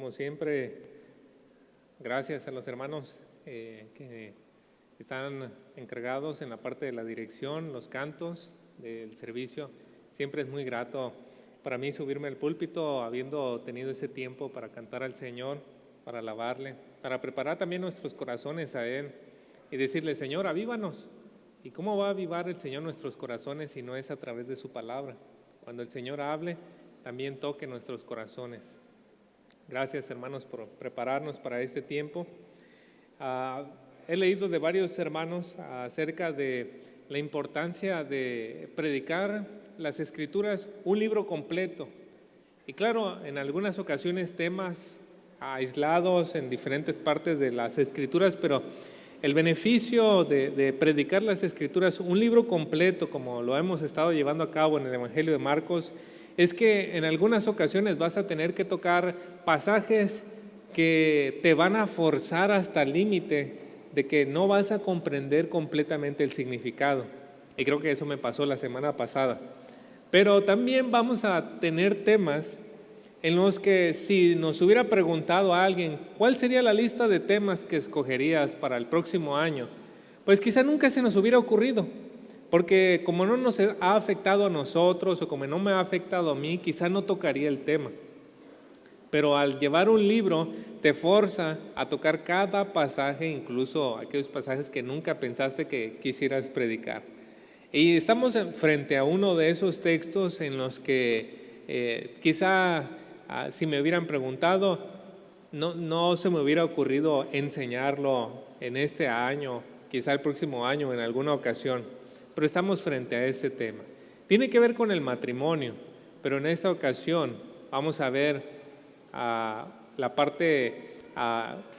Como siempre, gracias a los hermanos que están encargados en la parte de la dirección, los cantos del servicio. Siempre es muy grato para mí subirme al púlpito habiendo tenido ese tiempo para cantar al Señor, para alabarle, para preparar también nuestros corazones a Él y decirle: Señor, avívanos. ¿Y cómo va a avivar el Señor nuestros corazones si no es a través de su palabra? Cuando el Señor hable, también toque nuestros corazones. Gracias, hermanos, por prepararnos para este tiempo. He leído de varios hermanos acerca de la importancia de predicar las Escrituras, un libro completo. Y claro, en algunas ocasiones temas aislados en diferentes partes de las Escrituras, pero el beneficio de predicar las Escrituras, un libro completo, como lo hemos estado llevando a cabo en el Evangelio de Marcos, es que en algunas ocasiones vas a tener que tocar pasajes que te van a forzar hasta el límite de que no vas a comprender completamente el significado. Y creo que eso me pasó la semana pasada. Pero también vamos a tener temas en los que, si nos hubiera preguntado a alguien cuál sería la lista de temas que escogerías para el próximo año, pues quizá nunca se nos hubiera ocurrido, porque como no nos ha afectado a nosotros o como no me ha afectado a mí, quizá no tocaría el tema. Pero al llevar un libro te forza a tocar cada pasaje, incluso aquellos pasajes que nunca pensaste que quisieras predicar. Y estamos frente a uno de esos textos en los que quizá si me hubieran preguntado, no se me hubiera ocurrido enseñarlo en este año, quizá el próximo año en alguna ocasión, pero estamos frente a ese tema. Tiene que ver con el matrimonio, pero en esta ocasión vamos a ver la parte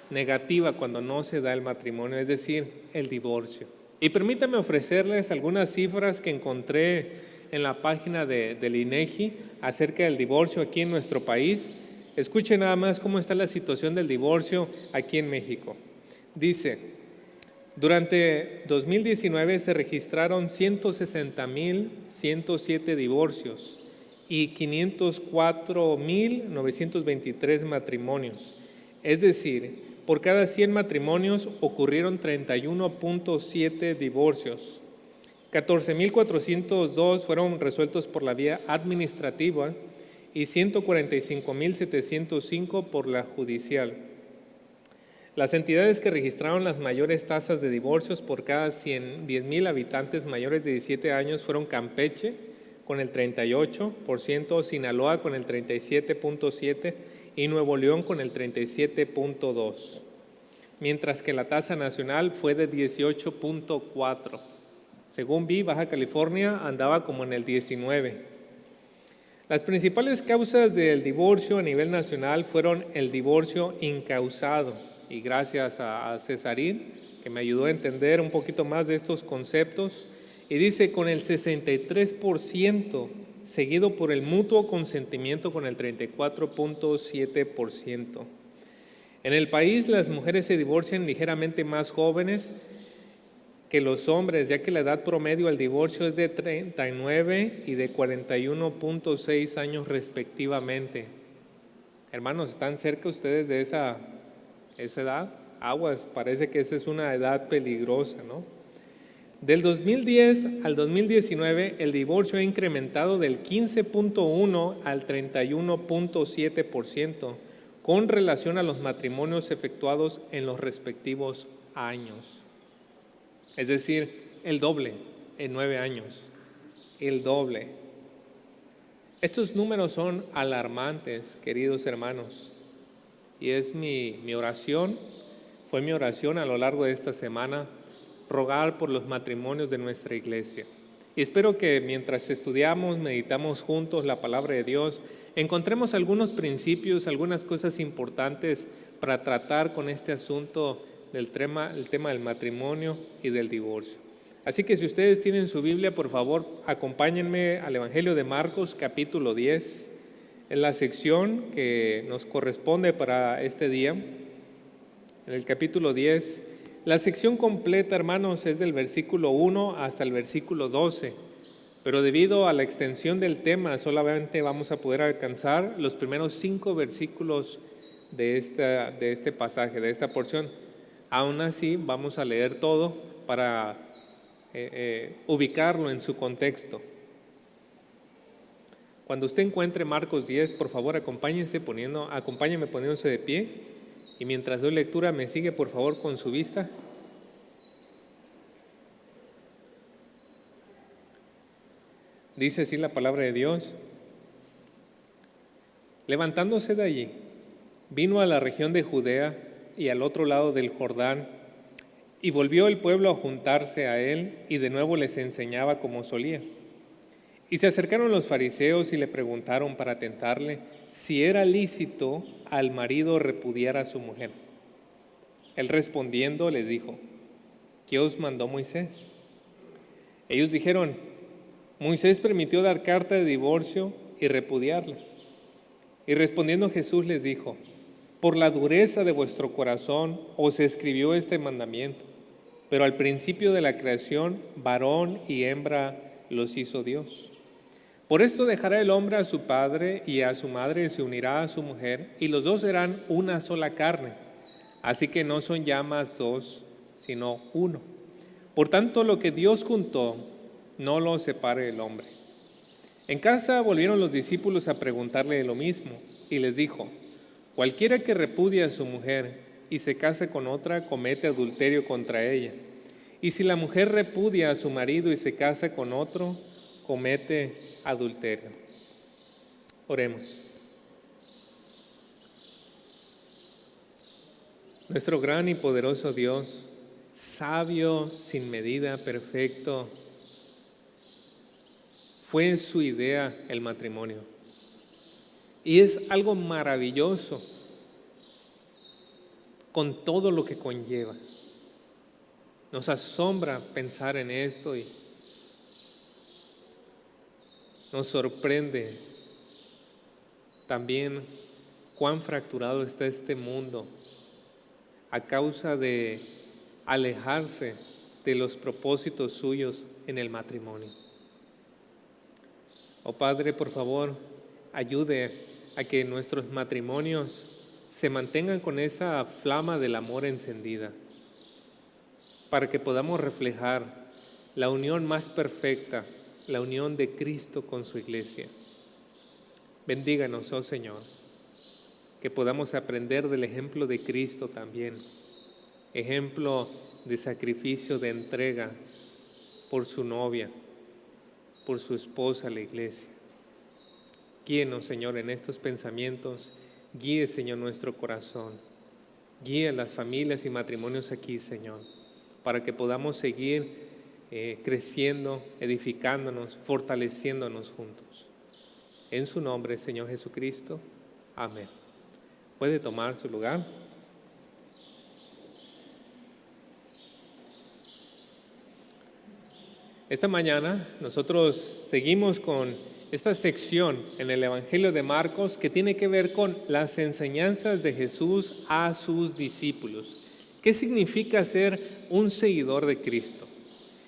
negativa cuando no se da el matrimonio, es decir, el divorcio. Y permítanme ofrecerles algunas cifras que encontré en la página del INEGI acerca del divorcio aquí en nuestro país. Escuchen nada más cómo está la situación del divorcio aquí en México. Dice: durante 2019 se registraron 160,107 divorcios y 504,923 matrimonios. Es decir, por cada 100 matrimonios ocurrieron 31.7 divorcios. 14,402 fueron resueltos por la vía administrativa y 145,705 por la judicial. Las entidades que registraron las mayores tasas de divorcios por cada 10,000 habitantes mayores de 17 años fueron Campeche con el 38%, Sinaloa con el 37.7% y Nuevo León con el 37.2%, mientras que la tasa nacional fue de 18.4%. Según vi, Baja California andaba como en el 19%. Las principales causas del divorcio a nivel nacional fueron el divorcio incausado, y gracias a Cesarín, que me ayudó a entender un poquito más de estos conceptos, y dice con el 63%, seguido por el mutuo consentimiento con el 34.7%. En el país, las mujeres se divorcian ligeramente más jóvenes que los hombres, ya que la edad promedio al divorcio es de 39 y de 41.6 años respectivamente. Hermanos, ¿están cerca ustedes de esa edad? Aguas, parece que esa es una edad peligrosa, ¿no? Del 2010 al 2019, el divorcio ha incrementado del 15.1 al 31.7% con relación a los matrimonios efectuados en los respectivos años. Es decir, el doble en 9 años, el doble. Estos números son alarmantes, queridos hermanos, y es mi oración, fue mi oración a lo largo de esta semana, rogar por los matrimonios de nuestra iglesia. Y espero que mientras estudiamos, meditamos juntos la palabra de Dios, encontremos algunos principios, algunas cosas importantes para tratar con este asunto el tema del matrimonio y del divorcio. Así que si ustedes tienen su Biblia, por favor, acompáñenme al Evangelio de Marcos, capítulo 10, en la sección que nos corresponde para este día. En el capítulo 10, la sección completa, hermanos, es del versículo 1 hasta el versículo 12, pero debido a la extensión del tema, solamente vamos a poder alcanzar los primeros 5 versículos de este pasaje, de esta porción. Aún así, vamos a leer todo para ubicarlo en su contexto. Cuando usted encuentre Marcos 10, por favor, acompáñeme poniéndose de pie, y mientras doy lectura, me sigue por favor con su vista. Dice así la palabra de Dios: levantándose de allí, vino a la región de Judea y al otro lado del Jordán, y volvió el pueblo a juntarse a él, y de nuevo les enseñaba como solía. Y se acercaron los fariseos y le preguntaron para tentarle si era lícito al marido repudiar a su mujer. Él respondiendo les dijo: ¿qué os mandó Moisés? Ellos dijeron: Moisés permitió dar carta de divorcio y repudiarla. Y respondiendo Jesús les dijo: por la dureza de vuestro corazón os escribió este mandamiento, pero al principio de la creación, varón y hembra los hizo Dios. Por esto dejará el hombre a su padre y a su madre, y se unirá a su mujer, y los dos serán una sola carne. Así que no son ya más dos, sino uno. Por tanto, lo que Dios juntó, no lo separe el hombre. En casa volvieron los discípulos a preguntarle lo mismo, y les dijo: cualquiera que repudie a su mujer y se case con otra, comete adulterio contra ella. Y si la mujer repudia a su marido y se casa con otro, comete adulterio. Oremos. Nuestro gran y poderoso Dios, sabio, sin medida, perfecto, fue su idea el matrimonio. Y es algo maravilloso con todo lo que conlleva. Nos asombra pensar en esto y nos sorprende también cuán fracturado está este mundo a causa de alejarse de los propósitos suyos en el matrimonio. Oh Padre, por favor, ayude a que nuestros matrimonios se mantengan con esa flama del amor encendida, para que podamos reflejar la unión más perfecta, la unión de Cristo con su iglesia. Bendíganos, oh Señor, que podamos aprender del ejemplo de Cristo también, ejemplo de sacrificio, de entrega por su novia, por su esposa, la iglesia. Guíenos, Señor, en estos pensamientos. Guíe, Señor, nuestro corazón. Guíe las familias y matrimonios aquí, Señor, para que podamos seguir creciendo, edificándonos, fortaleciéndonos juntos. En su nombre, Señor Jesucristo. Amén. Puede tomar su lugar. Esta mañana nosotros seguimos con esta sección en el Evangelio de Marcos que tiene que ver con las enseñanzas de Jesús a sus discípulos. ¿Qué significa ser un seguidor de Cristo?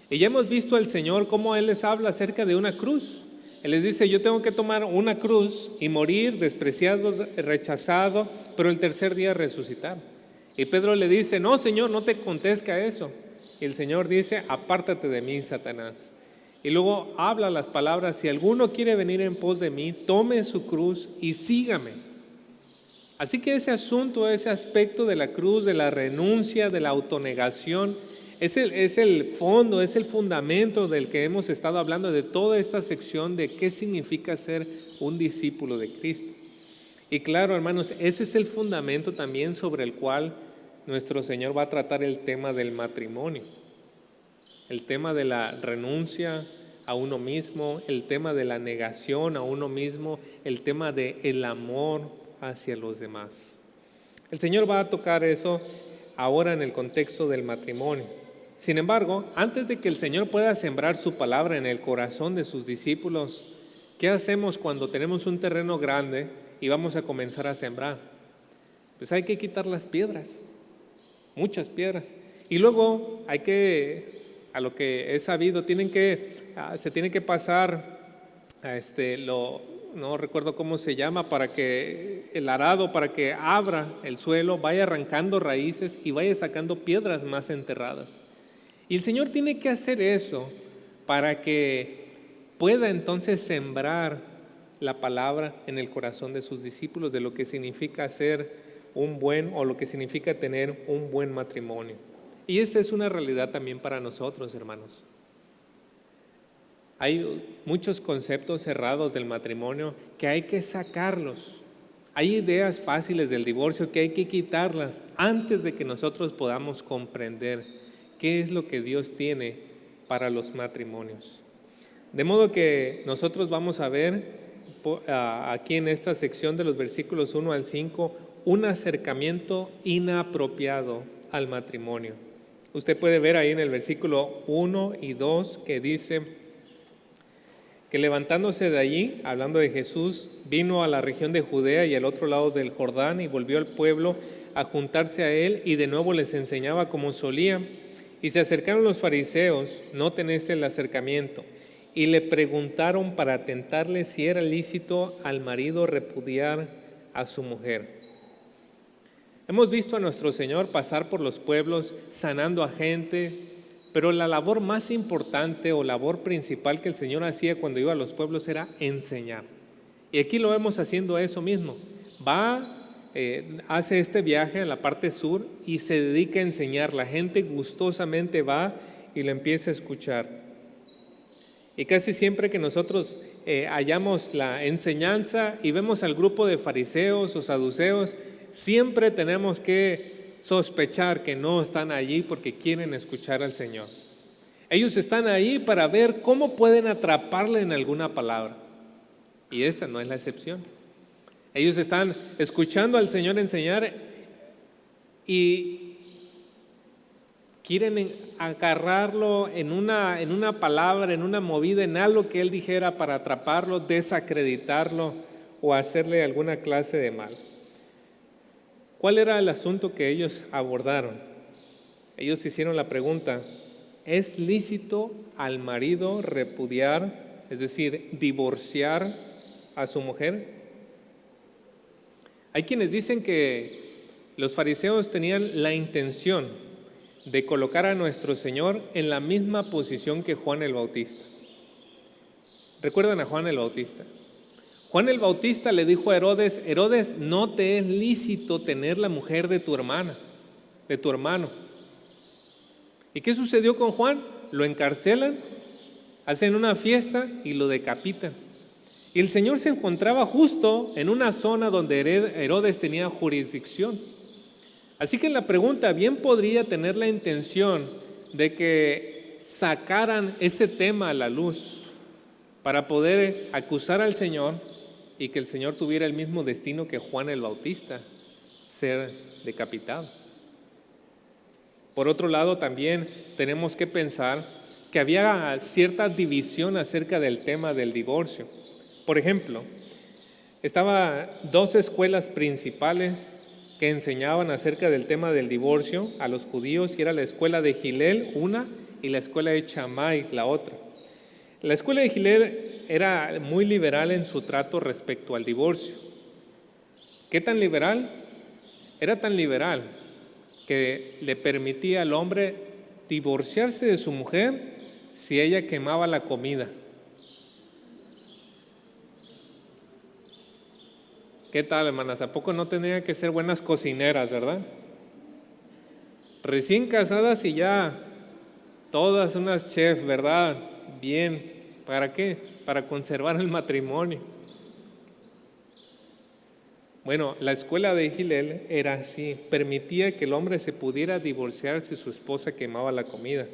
Y ya hemos visto al Señor cómo Él les habla acerca de una cruz. Él les dice: yo tengo que tomar una cruz y morir, despreciado, rechazado, pero el tercer día resucitar. Y Pedro le dice: no, Señor, no te acontezca eso. Y el Señor dice: apártate de mí, Satanás. Y luego habla las palabras: si alguno quiere venir en pos de mí, tome su cruz y sígame. Así que ese asunto, ese aspecto de la cruz, de la renuncia, de la autonegación, es el fondo, es el fundamento del que hemos estado hablando de toda esta sección de qué significa ser un discípulo de Cristo. Y claro, hermanos, ese es el fundamento también sobre el cual nuestro Señor va a tratar el tema del matrimonio, el tema de la renuncia a uno mismo, el tema de la negación a uno mismo, el tema del amor hacia los demás. El Señor va a tocar eso ahora en el contexto del matrimonio. Sin embargo, antes de que el Señor pueda sembrar su palabra en el corazón de sus discípulos, ¿qué hacemos cuando tenemos un terreno grande y vamos a comenzar a sembrar? Pues hay que quitar las piedras, muchas piedras. Y luego hay que, a lo que he sabido, se tiene que pasar no recuerdo cómo se llama, para que el arado, para que abra el suelo, vaya arrancando raíces y vaya sacando piedras más enterradas. Y el Señor tiene que hacer eso para que pueda entonces sembrar la palabra en el corazón de sus discípulos de lo que significa ser un buen o lo que significa tener un buen matrimonio. Y esta es una realidad también para nosotros, hermanos. Hay muchos conceptos cerrados del matrimonio que hay que sacarlos. Hay ideas fáciles del divorcio que hay que quitarlas antes de que nosotros podamos comprender qué es lo que Dios tiene para los matrimonios. De modo que nosotros vamos a ver aquí en esta sección de los versículos 1 al 5 un acercamiento inapropiado al matrimonio. Usted puede ver ahí en el versículo 1 y 2 que dice que levantándose de allí, hablando de Jesús, vino a la región de Judea y al otro lado del Jordán y volvió al pueblo a juntarse a él y de nuevo les enseñaba como solía. Y se acercaron los fariseos, noten el acercamiento, y le preguntaron para tentarle si era lícito al marido repudiar a su mujer. Hemos visto a nuestro Señor pasar por los pueblos sanando a gente, pero la labor más importante o labor principal que el Señor hacía cuando iba a los pueblos era enseñar. Y aquí lo vemos haciendo eso mismo. Hace este viaje a la parte sur y se dedica a enseñar. La gente gustosamente va y le empieza a escuchar. Y casi siempre que nosotros hallamos la enseñanza y vemos al grupo de fariseos o saduceos, siempre tenemos que sospechar que no están allí porque quieren escuchar al Señor. Ellos están ahí para ver cómo pueden atraparle en alguna palabra. Y esta no es la excepción. Ellos están escuchando al Señor enseñar y quieren agarrarlo en una palabra, en una movida, en algo que Él dijera para atraparlo, desacreditarlo o hacerle alguna clase de mal. ¿Cuál era el asunto que ellos abordaron? Ellos hicieron la pregunta: ¿es lícito al marido repudiar, es decir, divorciar a su mujer? Hay quienes dicen que los fariseos tenían la intención de colocar a nuestro Señor en la misma posición que Juan el Bautista. ¿Recuerdan a Juan el Bautista? Juan el Bautista le dijo a Herodes: Herodes, no te es lícito tener la mujer de tu hermana, de tu hermano. ¿Y qué sucedió con Juan? Lo encarcelan, hacen una fiesta y lo decapitan. Y el Señor se encontraba justo en una zona donde Herodes tenía jurisdicción. Así que la pregunta bien podría tener la intención de que sacaran ese tema a la luz para poder acusar al Señor y que el Señor tuviera el mismo destino que Juan el Bautista, ser decapitado. Por otro lado, también tenemos que pensar que había cierta división acerca del tema del divorcio. Por ejemplo, estaban dos escuelas principales que enseñaban acerca del tema del divorcio a los judíos, y era la escuela de Gilel, una, y la escuela de Shammai, la otra. La escuela de Gilel era muy liberal en su trato respecto al divorcio. ¿Qué tan liberal? Era tan liberal que le permitía al hombre divorciarse de su mujer si ella quemaba la comida. ¿Qué tal, hermanas? ¿A poco no tendrían que ser buenas cocineras, verdad? Recién casadas y ya todas unas chefs, ¿verdad? Bien. ¿Para qué? Para conservar el matrimonio. Bueno, la escuela de Gilel era así, permitía que el hombre se pudiera divorciar si su esposa quemaba la comida.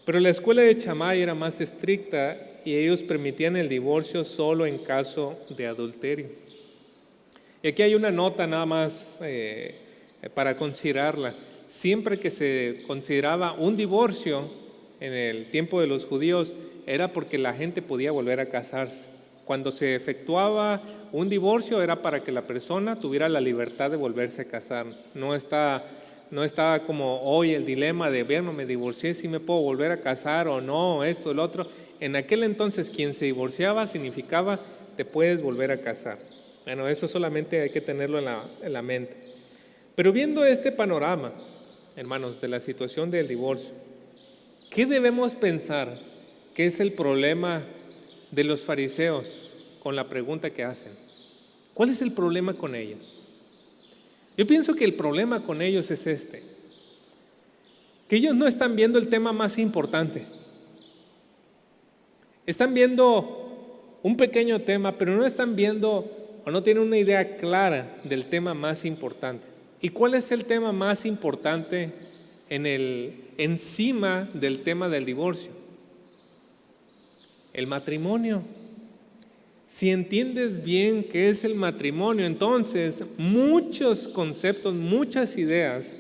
Pero la escuela de Shammai era más estricta y ellos permitían el divorcio solo en caso de adulterio. Y aquí hay una nota nada más para considerarla. Siempre que se consideraba un divorcio en el tiempo de los judíos, era porque la gente podía volver a casarse. Cuando se efectuaba un divorcio era para que la persona tuviera la libertad de volverse a casar. No está como hoy el dilema de, bueno, me divorcié, si me puedo volver a casar o no, esto, el otro. En aquel entonces quien se divorciaba significaba te puedes volver a casar. Bueno, eso solamente hay que tenerlo en la mente. Pero viendo este panorama, hermanos, de la situación del divorcio, ¿qué debemos pensar que es el problema de los fariseos con la pregunta que hacen? ¿Cuál es el problema con ellos? Yo pienso que el problema con ellos es que ellos no están viendo el tema más importante. Están viendo un pequeño tema, pero no están viendo o no tienen una idea clara del tema más importante. ¿Y cuál es el tema más importante encima del tema del divorcio? El matrimonio. Si entiendes bien qué es el matrimonio, entonces muchos conceptos, muchas ideas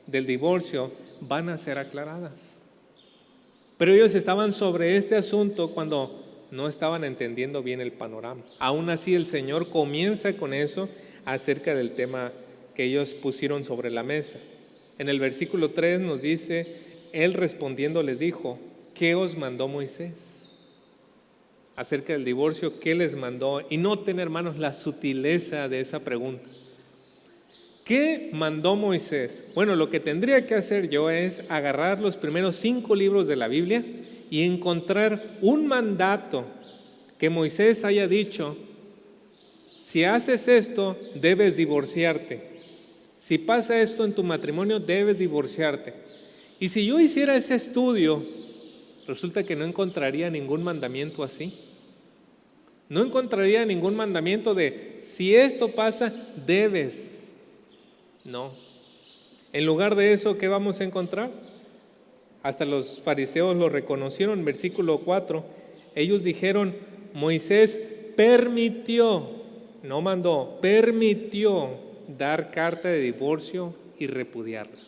del divorcio van a ser aclaradas. Pero ellos estaban sobre este asunto cuando no estaban entendiendo bien el panorama. Aún así, el Señor comienza con eso acerca del tema que ellos pusieron sobre la mesa. En el versículo 3 nos dice, Él respondiendo les dijo, ¿qué os mandó Moisés? Acerca del divorcio, ¿qué les mandó? Y noten, hermanos, la sutileza de esa pregunta. ¿Qué mandó Moisés? Bueno, lo que tendría que hacer yo es agarrar los primeros 5 libros de la Biblia y encontrar un mandato que Moisés haya dicho, si haces esto, debes divorciarte. Si pasa esto en tu matrimonio, debes divorciarte. Y si yo hiciera ese estudio, resulta que no encontraría ningún mandamiento así. No encontraría ningún mandamiento de, si esto pasa, debes. No. En lugar de eso, ¿qué vamos a encontrar? Hasta los fariseos lo reconocieron, versículo 4. Ellos dijeron, Moisés permitió, no mandó, permitió dar carta de divorcio y repudiarla.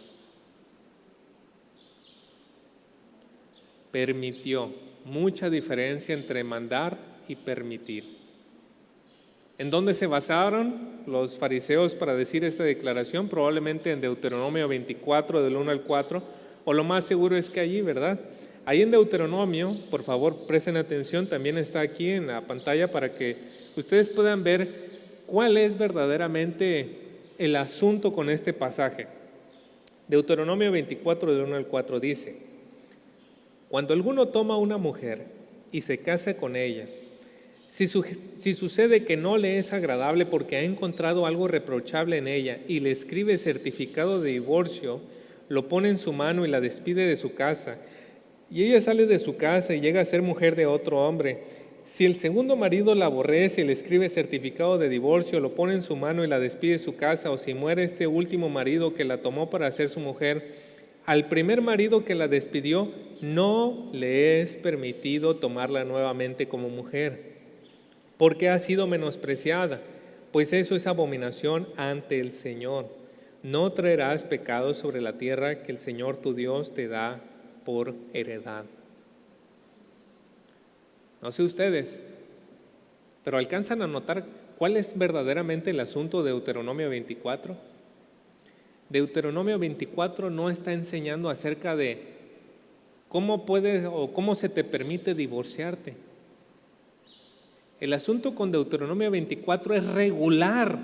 Permitió. Mucha diferencia entre mandar y permitir. ¿En dónde se basaron los fariseos para decir esta declaración? Probablemente en Deuteronomio 24, del 1 al 4, o lo más seguro es que allí, ¿verdad? Ahí en Deuteronomio, por favor, presten atención, también está aquí en la pantalla para que ustedes puedan ver cuál es verdaderamente el asunto con este pasaje. Deuteronomio 24, del 1 al 4 dice, cuando alguno toma una mujer y se casa con ella, si sucede que no le es agradable porque ha encontrado algo reprochable en ella y le escribe certificado de divorcio, lo pone en su mano y la despide de su casa, y ella sale de su casa y llega a ser mujer de otro hombre, si el segundo marido la aborrece y le escribe certificado de divorcio, lo pone en su mano y la despide de su casa, o si muere este último marido que la tomó para ser su mujer, al primer marido que la despidió no le es permitido tomarla nuevamente como mujer, porque ha sido menospreciada, pues eso es abominación ante el Señor. No traerás pecado sobre la tierra que el Señor tu Dios te da por heredad. No sé ustedes, pero ¿alcanzan a notar cuál es verdaderamente el asunto de Deuteronomio 24? Deuteronomio 24 no está enseñando acerca de cómo puedes o cómo se te permite divorciarte. El asunto con Deuteronomio 24 es regular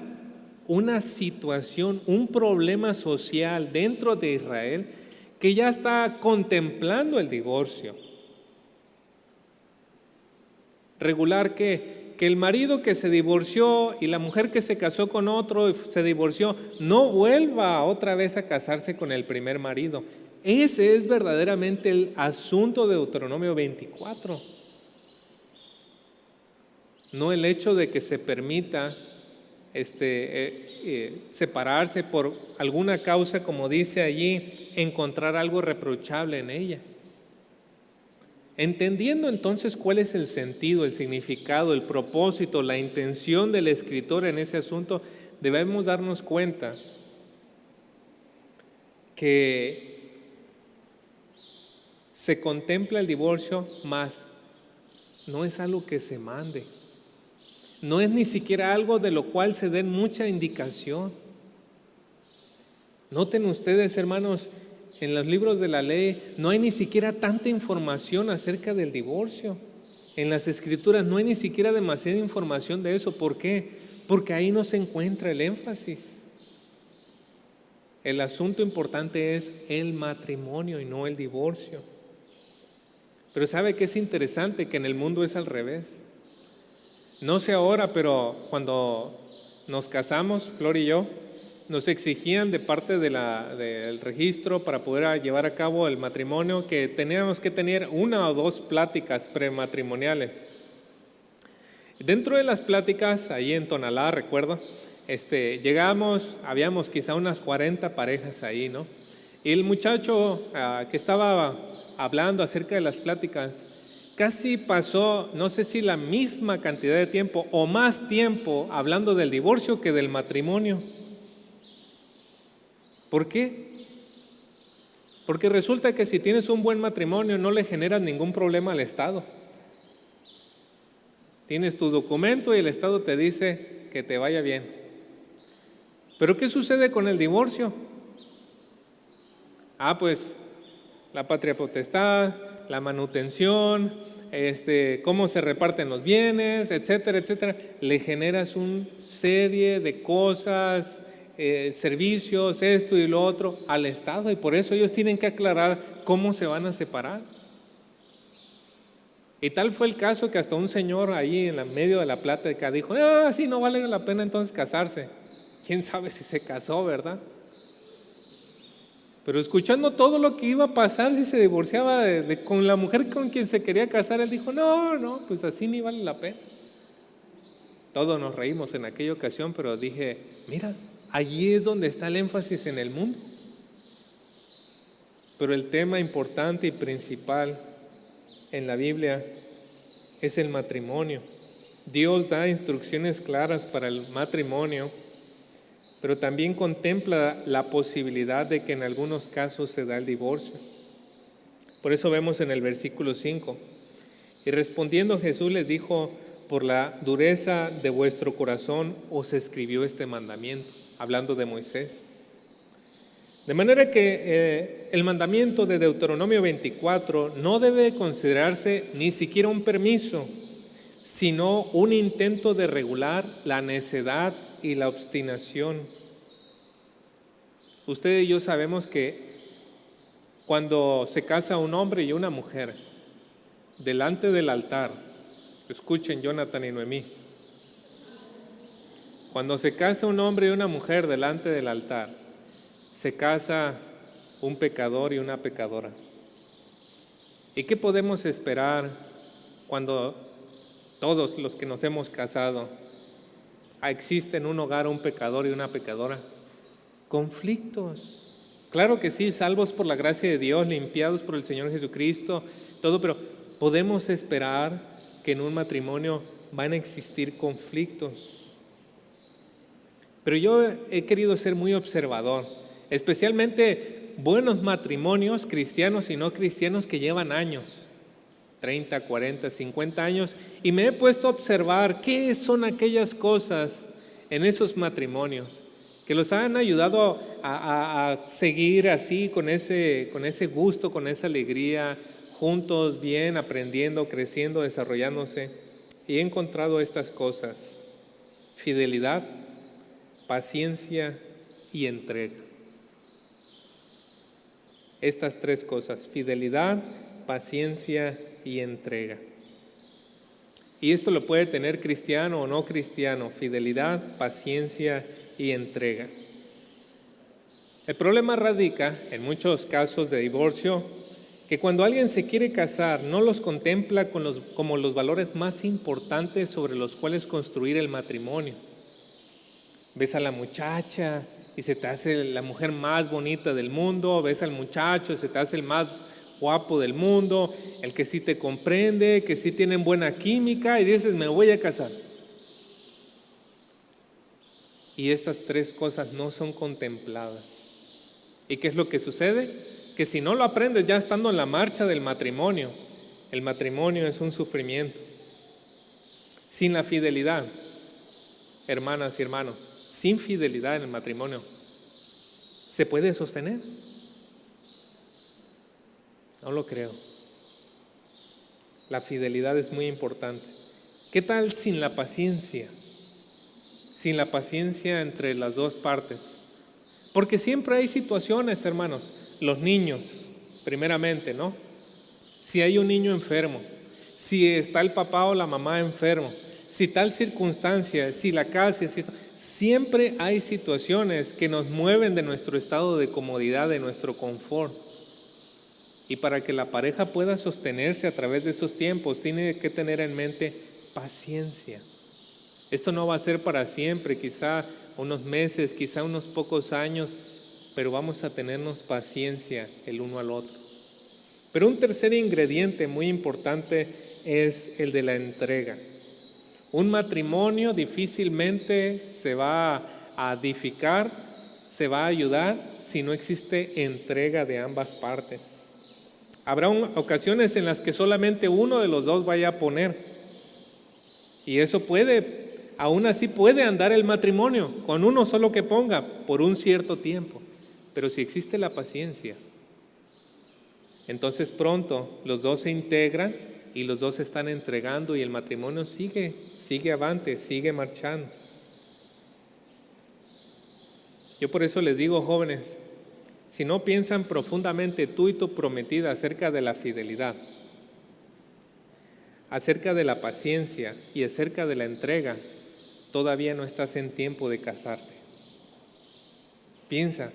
una situación, un problema social dentro de Israel que ya está contemplando el divorcio. Regular que el marido que se divorció y la mujer que se casó con otro y se divorció no vuelva otra vez a casarse con el primer marido. Ese es verdaderamente el asunto de Deuteronomio 24. No el hecho de que se permita separarse por alguna causa, como dice allí, encontrar algo reprochable en ella. Entendiendo entonces cuál es el sentido, el significado, el propósito, la intención del escritor en ese asunto, debemos darnos cuenta que se contempla el divorcio, mas no es algo que se mande. No es ni siquiera algo de lo cual se den mucha indicación. Noten ustedes, hermanos, en los libros de la ley no hay ni siquiera tanta información acerca del divorcio. En las Escrituras no hay ni siquiera demasiada información de eso. ¿Por qué? Porque ahí no se encuentra el énfasis. El asunto importante es el matrimonio y no el divorcio. Pero ¿sabe qué es interesante? Que en el mundo es al revés. No sé ahora, pero cuando nos casamos, Flor y yo, nos exigían de parte del registro para poder llevar a cabo el matrimonio que teníamos que tener 1 o 2 pláticas prematrimoniales. Dentro de las pláticas, ahí en Tonalá, recuerdo, llegamos, habíamos quizá unas 40 parejas ahí, ¿no? Y el muchacho que estaba hablando acerca de las pláticas, casi pasó, no sé si la misma cantidad de tiempo o más tiempo hablando del divorcio que del matrimonio. ¿Por qué? Porque resulta que si tienes un buen matrimonio no le generas ningún problema al Estado. Tienes tu documento y el Estado te dice que te vaya bien. ¿Pero qué sucede con el divorcio? Pues la patria potestad, la manutención, cómo se reparten los bienes, etcétera, etcétera. Le generas una serie de cosas, servicios, esto y lo otro al Estado, y por eso ellos tienen que aclarar cómo se van a separar. Y tal fue el caso que hasta un señor ahí en medio de la plática dijo, sí, no vale la pena entonces casarse. ¿Quién sabe si se casó, verdad? Pero escuchando todo lo que iba a pasar si se divorciaba con la mujer con quien se quería casar, él dijo, no, pues así ni vale la pena. Todos nos reímos en aquella ocasión, pero dije, mira, allí es donde está el énfasis en el mundo. Pero el tema importante y principal en la Biblia es el matrimonio. Dios da instrucciones claras para el matrimonio, pero también contempla la posibilidad de que en algunos casos se da el divorcio. Por eso vemos en el versículo 5, y respondiendo Jesús les dijo, por la dureza de vuestro corazón os escribió este mandamiento, hablando de Moisés. De manera que el mandamiento de Deuteronomio 24 no debe considerarse ni siquiera un permiso, sino un intento de regular la necedad y la obstinación. Usted y yo sabemos que cuando se casa un hombre y una mujer delante del altar, escuchen Jonathan y Noemí, cuando se casa un hombre y una mujer delante del altar, se casa un pecador y una pecadora. ¿Y qué podemos esperar cuando todos los que nos hemos casado existe en un hogar un pecador y una pecadora? Conflictos. Claro que sí, salvos por la gracia de Dios, limpiados por el Señor Jesucristo, todo, pero podemos esperar que en un matrimonio van a existir conflictos. Pero yo he querido ser muy observador, especialmente buenos matrimonios cristianos y no cristianos que llevan años, 30, 40, 50 años, y me he puesto a observar qué son aquellas cosas en esos matrimonios que los han ayudado a seguir así con ese gusto, con esa alegría, juntos, bien, aprendiendo, creciendo, desarrollándose. Y he encontrado estas cosas: fidelidad, paciencia y entrega. Estas 3 cosas: fidelidad, paciencia y entrega. Y esto lo puede tener cristiano o no cristiano: fidelidad, paciencia y entrega. El problema radica en muchos casos de divorcio que cuando alguien se quiere casar no los contempla como los valores más importantes sobre los cuales construir el matrimonio. Ves a la muchacha y se te hace la mujer más bonita del mundo, ves al muchacho y se te hace el más guapo del mundo, el que sí te comprende, que sí tienen buena química, y dices, me voy a casar. Y estas 3 cosas no son contempladas. ¿Y qué es lo que sucede? Que si no lo aprendes ya estando en la marcha del matrimonio, el matrimonio es un sufrimiento. Sin la fidelidad, hermanas y hermanos, sin fidelidad en el matrimonio, ¿se puede sostener? No lo creo. La fidelidad es muy importante. ¿Qué tal sin la paciencia? Sin la paciencia entre las dos partes. Porque siempre hay situaciones, hermanos. Los niños, primeramente, ¿no? Si hay un niño enfermo, si está el papá o la mamá enfermo, si tal circunstancia, si la casa, siempre hay situaciones que nos mueven de nuestro estado de comodidad, de nuestro confort. Y para que la pareja pueda sostenerse a través de esos tiempos, tiene que tener en mente paciencia. Esto no va a ser para siempre, quizá unos meses, quizá unos pocos años, pero vamos a tenernos paciencia el uno al otro. Pero un tercer ingrediente muy importante es el de la entrega. Un matrimonio difícilmente se va a edificar, se va a ayudar si no existe entrega de ambas partes. Habrá ocasiones en las que solamente uno de los dos vaya a poner. Y eso aún así puede andar el matrimonio, con uno solo que ponga por un cierto tiempo. Pero si existe la paciencia, entonces pronto los dos se integran y los dos se están entregando y el matrimonio sigue avante, sigue marchando. Yo por eso les digo, jóvenes, si no piensan profundamente tú y tu prometida acerca de la fidelidad, acerca de la paciencia y acerca de la entrega, todavía no estás en tiempo de casarte. Piensa,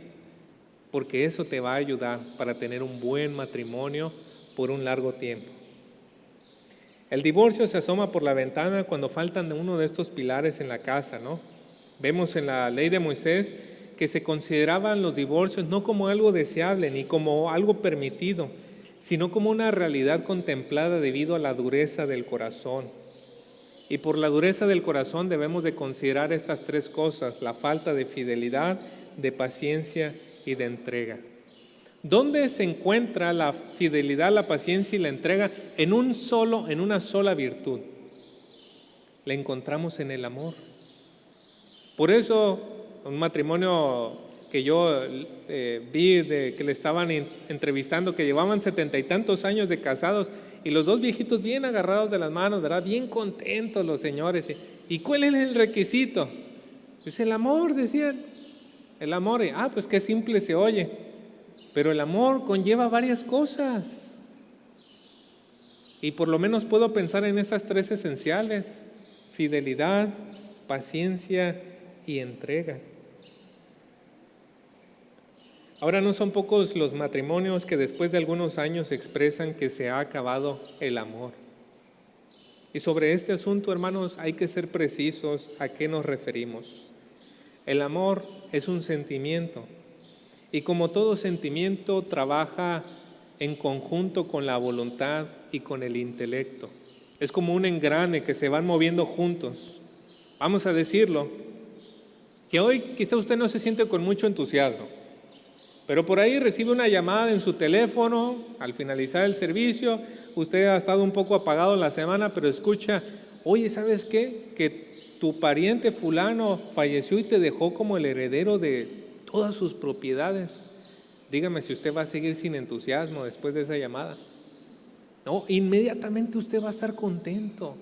porque eso te va a ayudar para tener un buen matrimonio por un largo tiempo. El divorcio se asoma por la ventana cuando faltan uno de estos pilares en la casa, ¿no? Vemos en la ley de Moisés que se consideraban los divorcios no como algo deseable ni como algo permitido, sino como una realidad contemplada debido a la dureza del corazón. Y por la dureza del corazón debemos de considerar estas tres cosas: la falta de fidelidad, de paciencia y de entrega. ¿Dónde se encuentra la fidelidad, la paciencia y la entrega? En una sola virtud. La encontramos en el amor. Por eso, un matrimonio que yo vi que le estaban entrevistando, que llevaban 70 y tantos años de casados, y los dos viejitos bien agarrados de las manos, ¿verdad? Bien contentos los señores. ¿Y cuál es el requisito? Pues el amor, decían. El amor, pues qué simple se oye. Pero el amor conlleva varias cosas. Y por lo menos puedo pensar en esas tres esenciales: fidelidad, paciencia y entrega. Ahora, no son pocos los matrimonios que después de algunos años expresan que se ha acabado el amor. Y sobre este asunto, hermanos, hay que ser precisos a qué nos referimos. El amor es un sentimiento, y como todo sentimiento trabaja en conjunto con la voluntad y con el intelecto. Es como un engrane que se van moviendo juntos. Vamos a decirlo, que hoy quizá usted no se siente con mucho entusiasmo, pero por ahí recibe una llamada en su teléfono al finalizar el servicio. Usted ha estado un poco apagado en la semana, pero escucha: oye, ¿sabes qué? Que tu pariente fulano falleció y te dejó como el heredero de todas sus propiedades. Dígame si usted va a seguir sin entusiasmo después de esa llamada. No, inmediatamente usted va a estar contento,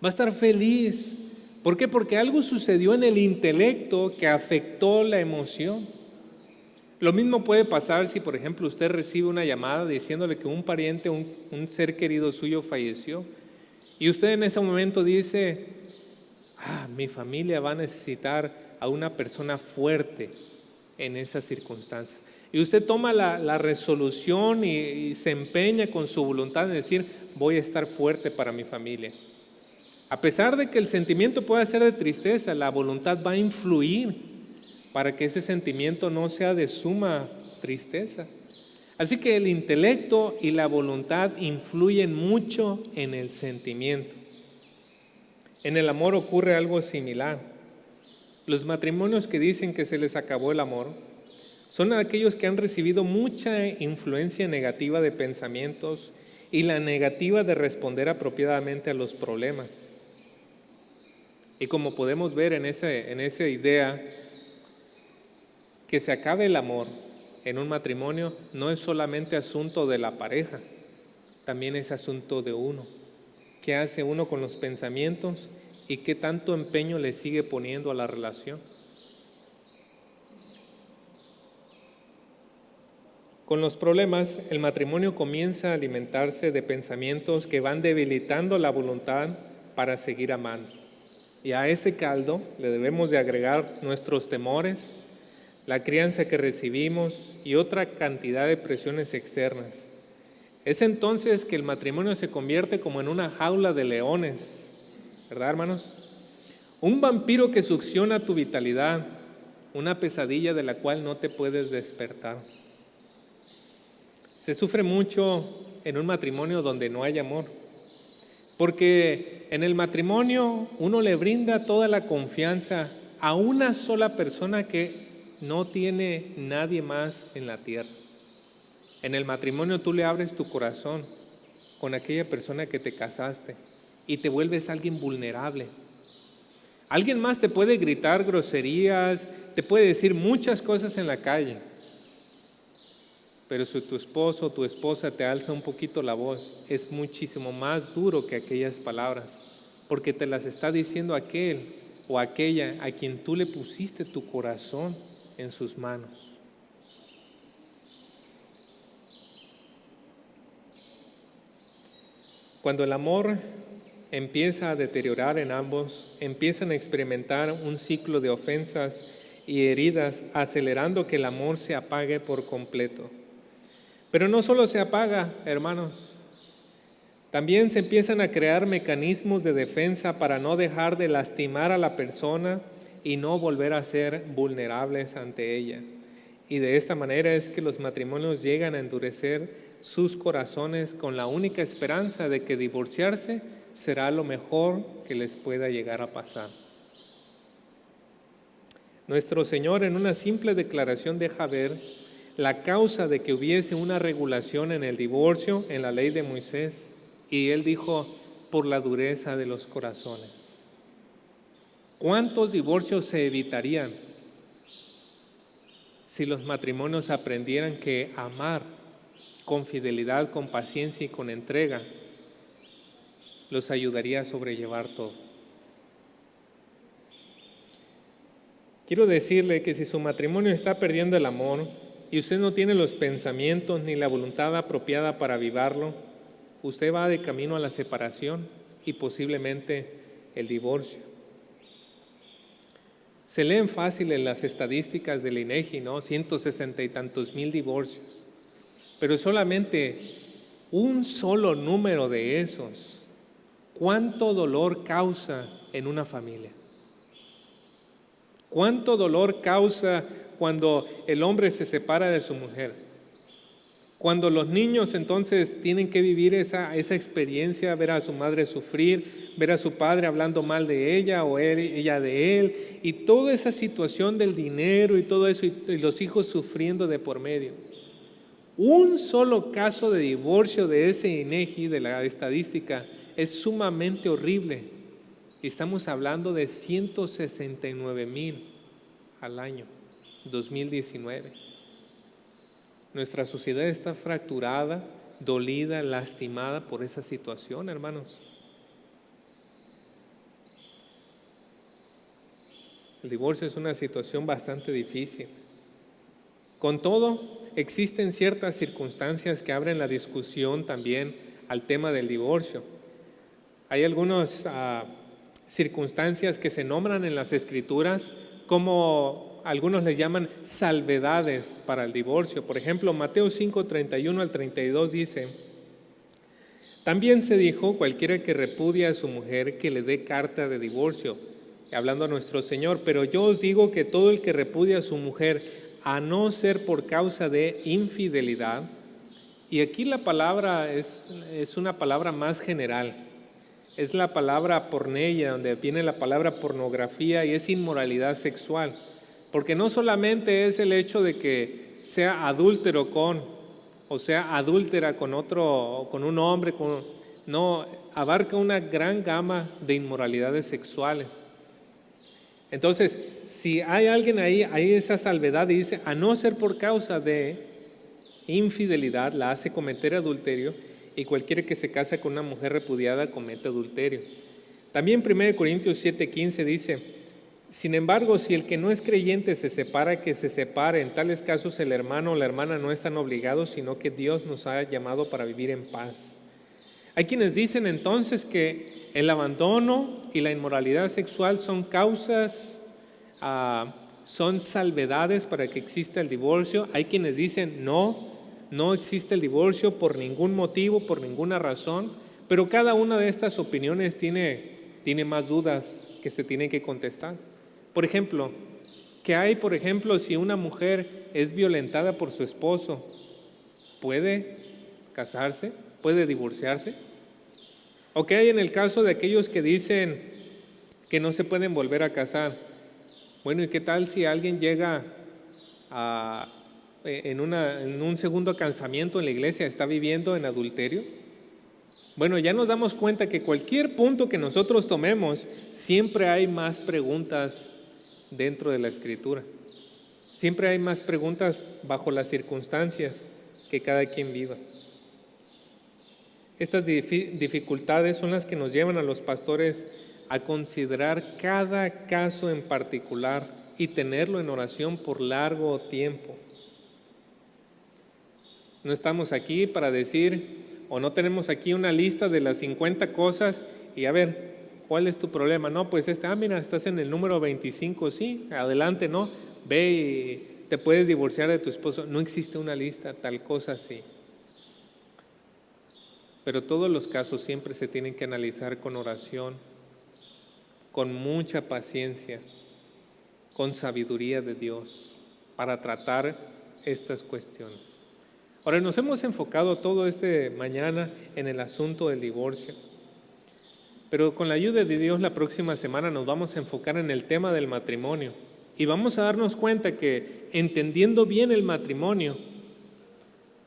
va a estar feliz. ¿Por qué? Porque algo sucedió en el intelecto que afectó la emoción. Lo mismo puede pasar si, por ejemplo, usted recibe una llamada diciéndole que un pariente, un ser querido suyo falleció, y usted en ese momento dice: mi familia va a necesitar a una persona fuerte en esas circunstancias. Y usted toma la resolución y se empeña con su voluntad de decir: voy a estar fuerte para mi familia. A pesar de que el sentimiento pueda ser de tristeza, la voluntad va a influir para que ese sentimiento no sea de suma tristeza. Así que el intelecto y la voluntad influyen mucho en el sentimiento. En el amor ocurre algo similar. Los matrimonios que dicen que se les acabó el amor son aquellos que han recibido mucha influencia negativa de pensamientos y la negativa de responder apropiadamente a los problemas. Y como podemos ver en esa idea, que se acabe el amor en un matrimonio no es solamente asunto de la pareja, también es asunto de uno. ¿Qué hace uno con los pensamientos y qué tanto empeño le sigue poniendo a la relación? Con los problemas, el matrimonio comienza a alimentarse de pensamientos que van debilitando la voluntad para seguir amando. Y a ese caldo le debemos de agregar nuestros temores, la crianza que recibimos y otra cantidad de presiones externas. Es entonces que el matrimonio se convierte como en una jaula de leones, ¿verdad, hermanos? Un vampiro que succiona tu vitalidad, una pesadilla de la cual no te puedes despertar. Se sufre mucho en un matrimonio donde no hay amor, porque en el matrimonio uno le brinda toda la confianza a una sola persona que no tiene nadie más en la tierra. En el matrimonio tú le abres tu corazón con aquella persona que te casaste y te vuelves alguien vulnerable. Alguien más te puede gritar groserías, te puede decir muchas cosas en la calle, pero si tu esposo o tu esposa te alza un poquito la voz, es muchísimo más duro que aquellas palabras, porque te las está diciendo aquel o aquella a quien tú le pusiste tu corazón en sus manos. Cuando el amor empieza a deteriorar en ambos, empiezan a experimentar un ciclo de ofensas y heridas, acelerando que el amor se apague por completo. Pero no solo se apaga, hermanos, también se empiezan a crear mecanismos de defensa para no dejar de lastimar a la persona y no volver a ser vulnerables ante ella. Y de esta manera es que los matrimonios llegan a endurecer sus corazones con la única esperanza de que divorciarse será lo mejor que les pueda llegar a pasar. Nuestro Señor en una simple declaración deja ver la causa de que hubiese una regulación en el divorcio en la ley de Moisés, y Él dijo, por la dureza de los corazones. ¿Cuántos divorcios se evitarían si los matrimonios aprendieran que amar con fidelidad, con paciencia y con entrega los ayudaría a sobrellevar todo? Quiero decirle que si su matrimonio está perdiendo el amor y usted no tiene los pensamientos ni la voluntad apropiada para avivarlo, usted va de camino a la separación y posiblemente el divorcio. Se leen fácil en las estadísticas del INEGI, ¿no? 160 y tantos mil divorcios, pero solamente un solo número de esos, ¿cuánto dolor causa en una familia? ¿Cuánto dolor causa cuando el hombre se separa de su mujer? Cuando los niños entonces tienen que vivir esa experiencia, ver a su madre sufrir, ver a su padre hablando mal de ella o ella de él, y toda esa situación del dinero y todo eso, y los hijos sufriendo de por medio. Un solo caso de divorcio de ese INEGI, de la estadística, es sumamente horrible. Y estamos hablando de 169,000 al año, 2019. Nuestra sociedad está fracturada, dolida, lastimada por esa situación, hermanos. El divorcio es una situación bastante difícil. Con todo, existen ciertas circunstancias que abren la discusión también al tema del divorcio. Hay algunas circunstancias que se nombran en las Escrituras como algunos les llaman salvedades para el divorcio. Por ejemplo, Mateo 5, 31 al 32 dice: también se dijo, cualquiera que repudia a su mujer que le dé carta de divorcio, hablando a nuestro Señor, pero yo os digo que todo el que repudia a su mujer, a no ser por causa de infidelidad, y aquí la palabra es una palabra más general, es la palabra porneia, donde viene la palabra pornografía, y es inmoralidad sexual, porque no solamente es el hecho de que sea adúltero o sea adúltera con otro, con un hombre, no, abarca una gran gama de inmoralidades sexuales. Entonces, si hay alguien ahí, hay esa salvedad y dice, a no ser por causa de infidelidad, la hace cometer adulterio, y cualquiera que se casa con una mujer repudiada comete adulterio. También 1 Corintios 7:15 dice: sin embargo, si el que no es creyente se separa, que se separe. En tales casos el hermano o la hermana no están obligados, sino que Dios nos ha llamado para vivir en paz. Hay quienes dicen entonces que el abandono y la inmoralidad sexual son causas, son salvedades para que exista el divorcio. Hay quienes dicen no existe el divorcio por ningún motivo, por ninguna razón, pero cada una de estas opiniones tiene más dudas que se tienen que contestar. Por ejemplo, ¿qué hay, si una mujer es violentada por su esposo? ¿Puede casarse? ¿Puede divorciarse? ¿O qué hay en el caso de aquellos que dicen que no se pueden volver a casar? Bueno, ¿y qué tal si alguien llega en un segundo casamiento en la iglesia, está viviendo en adulterio? Bueno, ya nos damos cuenta que cualquier punto que nosotros tomemos, siempre hay más preguntas dentro de la Escritura. Siempre hay más preguntas bajo las circunstancias que cada quien viva. Estas dificultades son las que nos llevan a los pastores a considerar cada caso en particular y tenerlo en oración por largo tiempo. No estamos aquí para decir, o no tenemos aquí una lista de las 50 cosas y a ver, ¿cuál es tu problema? No, pues mira, estás en el número 25, sí, adelante, no, ve y te puedes divorciar de tu esposo. No existe una lista, tal cosa sí. Pero todos los casos siempre se tienen que analizar con oración, con mucha paciencia, con sabiduría de Dios, para tratar estas cuestiones. Ahora, nos hemos enfocado todo mañana en el asunto del divorcio, pero con la ayuda de Dios la próxima semana nos vamos a enfocar en el tema del matrimonio y vamos a darnos cuenta que entendiendo bien el matrimonio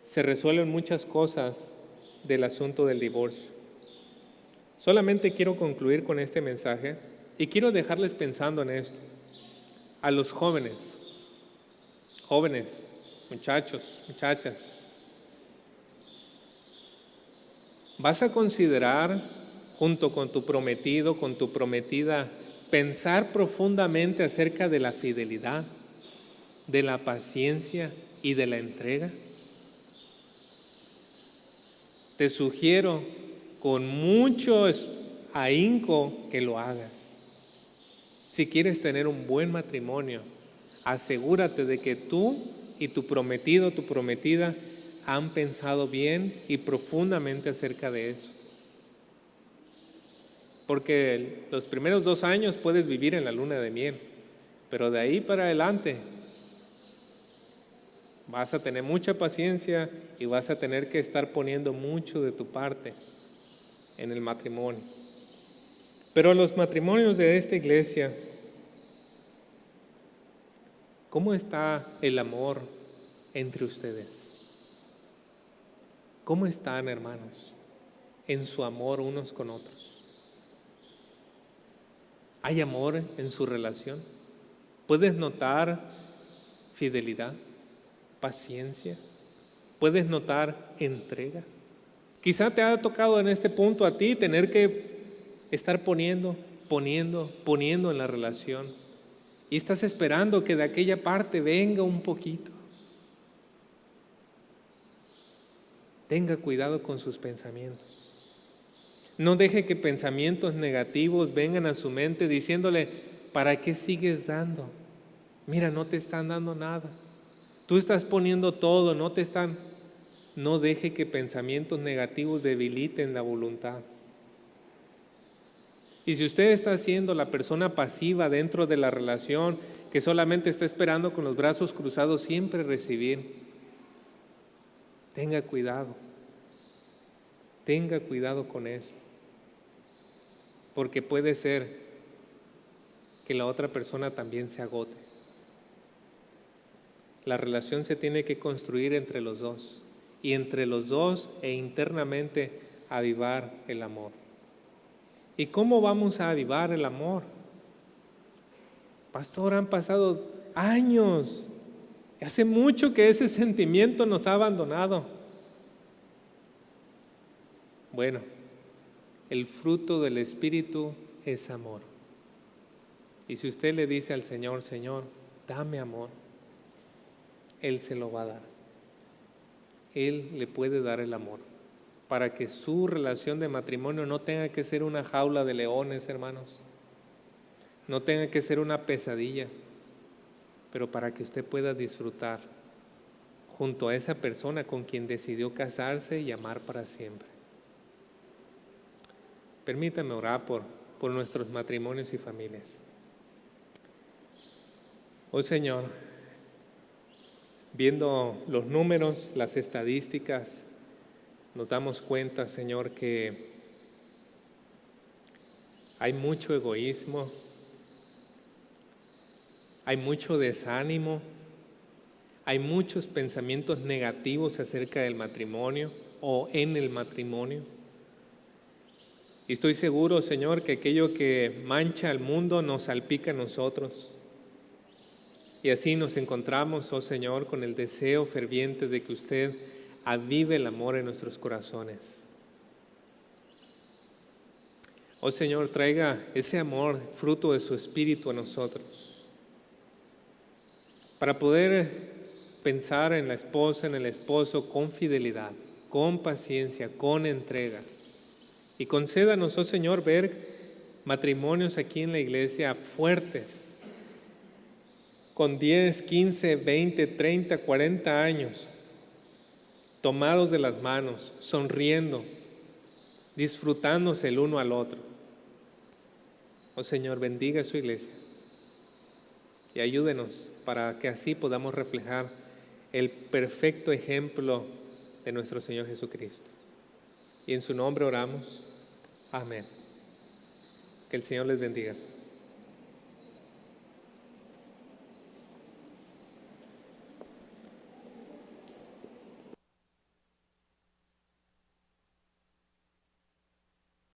se resuelven muchas cosas del asunto del divorcio. Solamente quiero concluir con este mensaje y quiero dejarles pensando en esto. A los jóvenes, muchachos, muchachas, ¿vas a considerar junto con tu prometido, con tu prometida, pensar profundamente acerca de la fidelidad, de la paciencia y de la entrega? Te sugiero con mucho ahínco que lo hagas. Si quieres tener un buen matrimonio, asegúrate de que tú y tu prometido, tu prometida, han pensado bien y profundamente acerca de eso. Porque los primeros 2 años puedes vivir en la luna de miel, pero de ahí para adelante vas a tener mucha paciencia y vas a tener que estar poniendo mucho de tu parte en el matrimonio. Pero los matrimonios de esta iglesia, ¿cómo está el amor entre ustedes? ¿Cómo están, hermanos, en su amor unos con otros? ¿Hay amor en su relación? ¿Puedes notar fidelidad, paciencia? ¿Puedes notar entrega? Quizá te ha tocado en este punto a ti tener que estar poniendo en la relación y estás esperando que de aquella parte venga un poquito. Tenga cuidado con sus pensamientos. No deje que pensamientos negativos vengan a su mente diciéndole, ¿para qué sigues dando? Mira, no te están dando nada. Tú estás poniendo todo, no deje que pensamientos negativos debiliten la voluntad. Y si usted está siendo la persona pasiva dentro de la relación, que solamente está esperando con los brazos cruzados siempre recibir, tenga cuidado con eso. Porque puede ser que la otra persona también se agote. La relación se tiene que construir entre los dos, y entre los dos e internamente avivar el amor. ¿Y cómo vamos a avivar el amor? Pastor, han pasado años, hace mucho que ese sentimiento nos ha abandonado. Bueno, el fruto del Espíritu es amor. Y si usted le dice al Señor, Señor, dame amor, Él se lo va a dar. Él le puede dar el amor para que su relación de matrimonio no tenga que ser una jaula de leones, hermanos. No tenga que ser una pesadilla, pero para que usted pueda disfrutar junto a esa persona con quien decidió casarse y amar para siempre. Permítame orar por nuestros matrimonios y familias. Oh Señor, viendo los números, las estadísticas, nos damos cuenta, Señor, que hay mucho egoísmo, hay mucho desánimo, hay muchos pensamientos negativos acerca del matrimonio o en el matrimonio. Y estoy seguro, Señor, que aquello que mancha al mundo nos salpica a nosotros. Y así nos encontramos, oh Señor, con el deseo ferviente de que usted avive el amor en nuestros corazones. Oh Señor, traiga ese amor, fruto de su Espíritu a nosotros, para poder pensar en la esposa, en el esposo con fidelidad, con paciencia, con entrega. Y concédanos, oh Señor, ver matrimonios aquí en la iglesia fuertes, con 10, 15, 20, 30, 40 años, tomados de las manos, sonriendo, disfrutándose el uno al otro. Oh Señor, bendiga su iglesia y ayúdenos para que así podamos reflejar el perfecto ejemplo de nuestro Señor Jesucristo. Y en su nombre oramos. Amén. Que el Señor les bendiga.